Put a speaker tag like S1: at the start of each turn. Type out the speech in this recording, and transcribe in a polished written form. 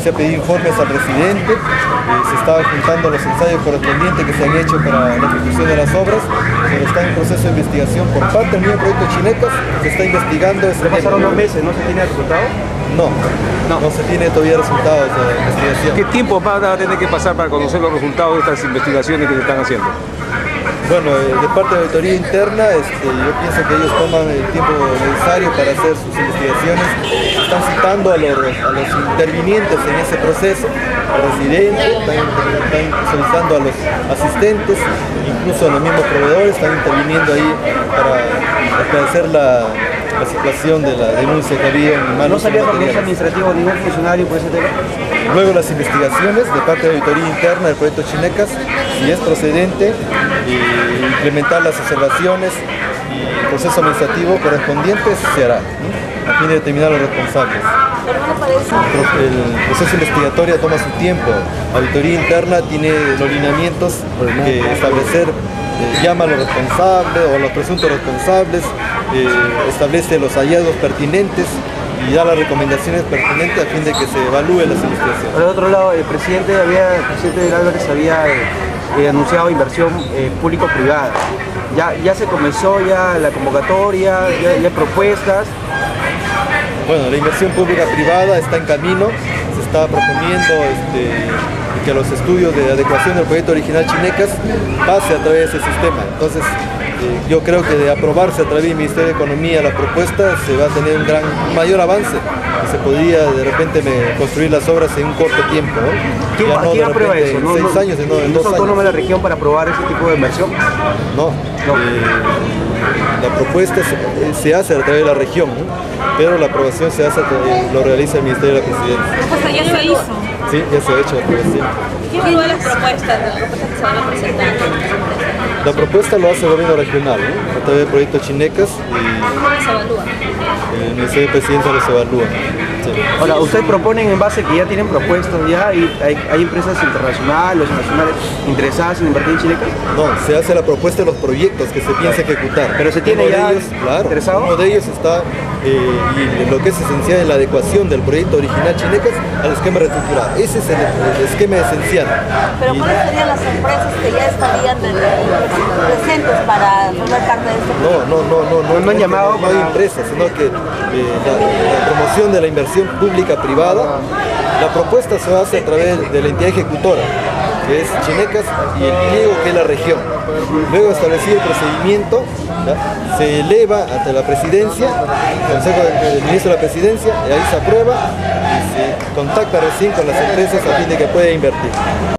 S1: se ha pedido informes al presidente, se estaban juntando los ensayos correspondientes que se han hecho para la ejecución de las obras, pero está en proceso de investigación por parte del mismo proyecto Chinecas, se está investigando este tema.
S2: Pasaron 2 meses, ¿no se tiene el resultado?
S1: No se tiene todavía resultados de la investigación.
S3: ¿Qué tiempo va a tener que pasar para conocer los resultados de estas investigaciones que se están haciendo?
S1: Bueno, de parte de la auditoría interna, yo pienso que ellos toman el tiempo necesario para hacer sus investigaciones. Están citando a los intervinientes en ese proceso, al residente, están solicitando a los asistentes, incluso a los mismos proveedores, están interviniendo ahí para esclarecer la situación de la denuncia que había en manos.
S2: ¿No salía reproche administrativo a ningún funcionario por ese tema?
S1: Luego las investigaciones de parte de la auditoría interna del proyecto Chinecas, si es procedente, implementar las observaciones y el proceso administrativo correspondiente se hará, ¿no? A fin de determinar los responsables. El proceso investigatorio toma su tiempo. La auditoría interna tiene los lineamientos que establecer, llama a los responsables o a los presuntos responsables, establece los hallazgos pertinentes y da las recomendaciones pertinentes a fin de que se evalúen las investigaciones.
S2: Por el otro lado, el presidente del Álvarez había anunciado inversión público-privada. Ya se comenzó la convocatoria, ya hay propuestas.
S1: Bueno, la inversión pública-privada está en camino, se está proponiendo que los estudios de adecuación del proyecto original Chinecas pase a través de ese sistema. Entonces, yo creo que de aprobarse a través del Ministerio de Economía la propuesta, se va a tener un mayor avance, que se podría de repente construir las obras en un corto tiempo, ¿no?
S2: ¿Quién aprueba eso?
S1: En 6 años, en 2 años.
S2: ¿No es autónoma la región para aprobar ese tipo de inversión?
S1: No. La propuesta se hace a través de la región, ¿no? Pero la aprobación lo realiza el Ministerio de la Presidencia.
S4: O sea, ya se hizo.
S1: Sí, ya se ha hecho la aprobación.
S4: ¿Quién evalúa las propuestas que se van a presentar?
S1: La propuesta lo hace el gobierno regional, ¿no? A través del proyecto Chinecas
S4: ¿Cómo se evalúa?
S1: El Ministerio de Presidencia los evalúa. Sí.
S2: Ahora, ustedes proponen en base que ya tienen propuestas, ya hay empresas internacionales o nacionales interesadas en invertir en Chinecas.
S1: No, se hace la propuesta de los proyectos que se piensa ejecutar.
S2: Pero se tiene ya interesado.
S1: Uno de ellos está, y lo que es esencial es la adecuación del proyecto original Chinecas al esquema reestructurado. Ese es el esquema esencial.
S5: Pero ¿cuáles serían las empresas que ya estarían presentes para formar parte de este?
S2: No han llamado.
S1: No hay empresas, sino que la promoción de la inversión pública-privada, la propuesta se hace a través de la entidad ejecutora, que es Chinecas, y el pliego, que es la región. Luego establecido el procedimiento, se eleva ante la presidencia, el Consejo del Ministro de la Presidencia, y ahí se aprueba y se contacta recién con las empresas a fin de que pueda invertir.